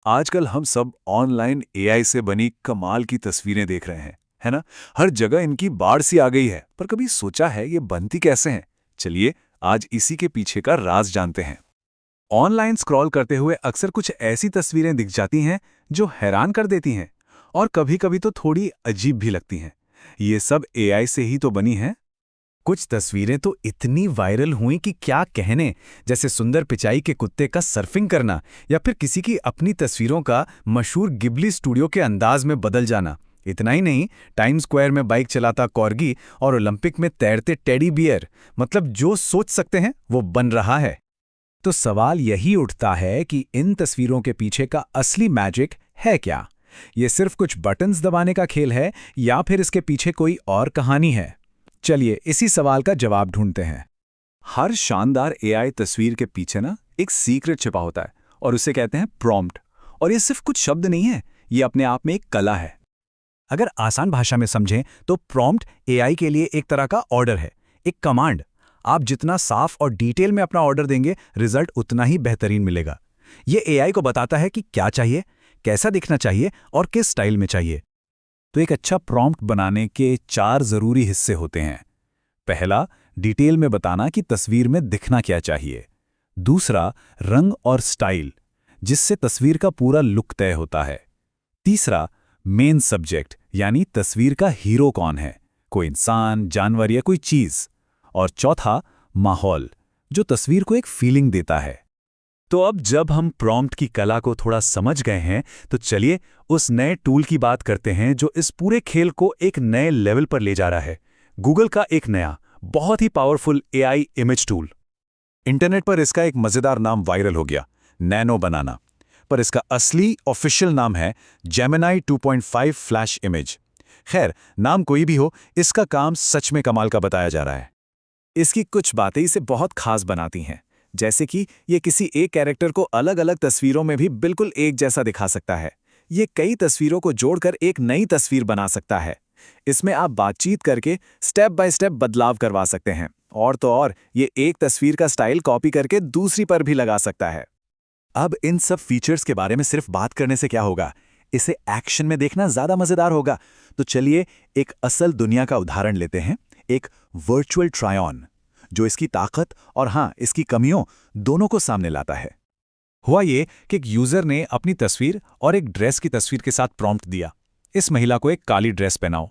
आजकल हम सब ऑनलाइन एआई से बनी कमाल की तस्वीरें देख रहे हैं, है ना? हर जगह इनकी बाढ़ सी आ गई है, पर कभी सोचा है ये बनती कैसे हैं? चलिए, आज इसी के पीछे का राज जानते हैं। ऑनलाइन स्क्रॉल करते हुए अक्सर कुछ ऐसी तस्वीरें दिख जाती हैं जो हैरान कर देती हैं और कभी-कभी तो थोड़ी अजीब भी लगती हैं। ये सब एआई से ही तो बनी हैं। कुछ तस्वीरें तो इतनी वायरल हुई कि क्या कहने, जैसे सुंदर पिचाई के कुत्ते का सर्फिंग करना या फिर किसी की अपनी तस्वीरों का मशहूर गिबली स्टूडियो के अंदाज में बदल जाना। इतना ही नहीं, टाइम स्क्वायर में बाइक चलाता कॉर्गी और ओलंपिक में तैरते टेडी बियर, मतलब जो सोच सकते हैं वो बन रहा है। तो सवाल यही उठता है कि इन तस्वीरों के पीछे का असली मैजिक है क्या? ये सिर्फ कुछ बटन्स दबाने का खेल है या फिर इसके पीछे कोई और कहानी है? चलिए इसी सवाल का जवाब ढूंढते हैं। हर शानदार एआई तस्वीर के पीछे ना एक सीक्रेट छिपा होता है और उसे कहते हैं प्रॉम्प्ट। और ये सिर्फ कुछ शब्द नहीं है, ये अपने आप में एक कला है। अगर आसान भाषा में समझें तो प्रॉम्प्ट एआई के लिए एक तरह का ऑर्डर है, एक कमांड। आप जितना साफ और डिटेल में अपना ऑर्डर देंगे, रिजल्ट उतना ही बेहतरीन मिलेगा। ये एआई को बताता है कि क्या चाहिए, कैसा दिखना चाहिए और किस स्टाइल में चाहिए। तो एक अच्छा प्रॉम्प्ट बनाने के 4 जरूरी हिस्से होते हैं। पहला, डिटेल में बताना कि तस्वीर में दिखना क्या चाहिए। दूसरा, रंग और स्टाइल, जिससे तस्वीर का पूरा लुक तय होता है। तीसरा, मेन सब्जेक्ट, यानी तस्वीर का हीरो कौन है, कोई इंसान, जानवर या कोई चीज। और चौथा, माहौल, जो तस्वीर को एक फीलिंग देता है। तो अब जब हम प्रॉम्प्ट की कला को थोड़ा समझ गए हैं, तो चलिए उस नए टूल की बात करते हैं जो इस पूरे खेल को एक नए लेवल पर ले जा रहा है। गूगल का एक नया, बहुत ही powerful AI image tool. Internet पर इसका एक मजेदार नाम वायरल हो गया, नैनो बनाना। पर इसका असली ऑफिशियल नाम है जेमिनी 2.5 फ्लैश इमेज। खैर, नाम कोई भी हो, इसका काम सच में कमाल का बताया जा रहा है। इसकी कुछ बातें इसे बहुत खास बनाती हैं, जैसे कि ये किसी एक कैरेक्टर को अलग-अलग तस्वीरों में भी बिल्कुल एक जैसा दिखा सकता है। ये कई तस्वीरों को जोड़कर एक नई तस्वीर बना सकता है। इसमें आप बातचीत करके स्टेप बाय स्टेप बदलाव करवा सकते हैं। और तो और, ये एक तस्वीर का स्टाइल कॉपी करके दूसरी पर भी लगा सकता है। अब इन सब फीचर्स के बारे में सिर्फ बात करने से क्या होगा, इसे एक्शन में देखना ज्यादा मजेदार होगा। तो चलिए एक असल दुनिया का उदाहरण लेते हैं, एक वर्चुअल ट्राई ऑन, जो इसकी ताकत और हाँ, इसकी कमियों दोनों को सामने लाता है। हुआ ये कि एक यूजर ने अपनी तस्वीर और एक ड्रेस की तस्वीर के साथ प्रॉम्प्ट दिया, इस महिला को एक काली ड्रेस पहनाओ।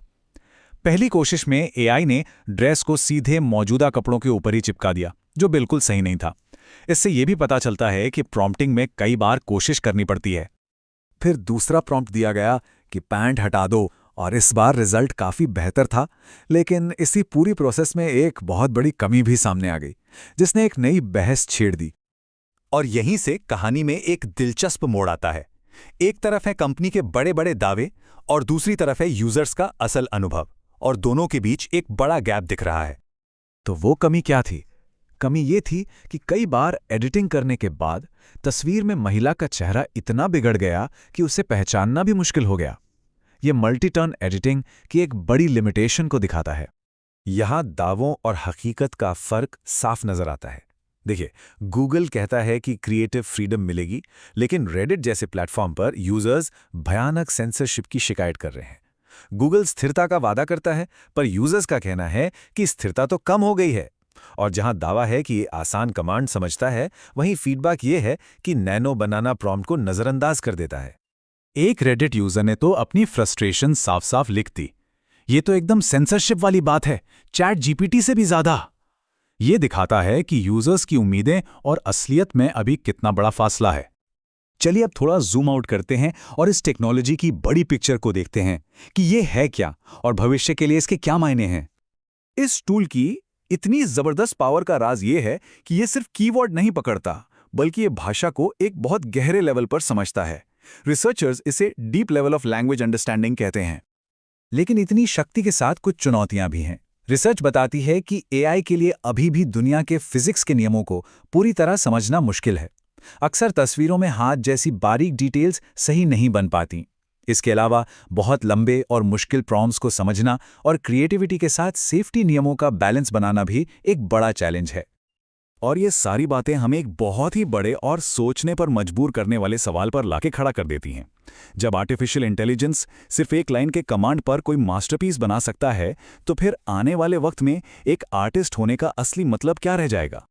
पहली कोशिश में एआई ने ड्रेस को सीधे मौजूदा कपड़ों के ऊपर ही चिपका दिया, जो बिल्कुल सही नहीं था। इससे यह भी पता चलता है कि प्रॉम्प्टिंग में कई बार कोशिश करनी पड़ती है। फिर दूसरा प्रॉम्प्ट दिया गया कि पैंट हटा दो, और इस बार रिजल्ट काफी बेहतर था। लेकिन इसी पूरी प्रोसेस में एक बहुत बड़ी कमी भी सामने आ गई, जिसने एक नई बहस छेड़ दी। और यहीं से कहानी में एक दिलचस्प मोड़ आता है। एक तरफ है कंपनी के बड़े बड़े दावे और दूसरी तरफ है यूजर्स का असल अनुभव, और दोनों के बीच एक बड़ा गैप दिख रहा है। तो वो कमी क्या थी? कमी ये थी कि कई बार एडिटिंग करने के बाद तस्वीर में महिला का चेहरा इतना बिगड़ गया कि उसे पहचानना भी मुश्किल हो गया। ये मल्टी टर्न एडिटिंग की एक बड़ी लिमिटेशन को दिखाता है। यहां दावों और हकीकत का फर्क साफ नजर आता है। देखिए, गूगल कहता है कि क्रिएटिव फ्रीडम मिलेगी, लेकिन रेडिट जैसे प्लेटफॉर्म पर यूजर्स भयानक सेंसरशिप की शिकायत कर रहे हैं। गूगल स्थिरता का वादा करता है, पर यूजर्स का कहना है कि स्थिरता तो कम हो गई है। और जहां दावा है कि ये आसान कमांड समझता है, वहीं फीडबैक ये है कि नैनो बनाना प्रॉम्प्ट को नजरअंदाज कर देता है। एक रेडिट यूजर ने तो अपनी फ्रस्ट्रेशन साफ साफ लिख दी। ये तो एकदम सेंसरशिप वाली बात है, चैट जीपीटी से भी ज्यादा। ये दिखाता है कि यूजर्स की उम्मीदें और असलियत में अभी कितना बड़ा फासला है। चलिए अब थोड़ा जूम आउट करते हैं और इस टेक्नोलॉजी की बड़ी पिक्चर को देखते हैं कि ये है क्या और भविष्य के लिए इसके क्या मायने हैं। इस टूल की इतनी जबरदस्त पावर का राज ये है कि ये सिर्फ कीवर्ड नहीं पकड़ता, बल्कि ये भाषा को एक बहुत गहरे लेवल पर समझता है। रिसर्चर्स इसे deep level of language understanding कहते हैं। लेकिन इतनी शक्ति के साथ कुछ चुनौतियां भी हैं। रिसर्च बताती है कि एआई के लिए अभी भी दुनिया के फिजिक्स के नियमों को पूरी तरह समझना मुश्किल है। अक्सर तस्वीरों में हाथ जैसी बारीक डिटेल्स सही नहीं बन पाती। इसके अलावा बहुत लंबे और मुश्किल प्रॉम्प्ट्स को समझना और क्रिएटिविटी के साथ सेफ्टी नियमों का बैलेंस बनाना भी एक बड़ा चैलेंज है। और ये सारी बातें हमें एक बहुत ही बड़े और सोचने पर मजबूर करने वाले सवाल पर लाके खड़ा कर देती हैं। जब आर्टिफिशियल इंटेलिजेंस सिर्फ एक लाइन के कमांड पर कोई मास्टरपीस बना सकता है, तो फिर आने वाले वक्त में एक आर्टिस्ट होने का असली मतलब क्या रह जाएगा?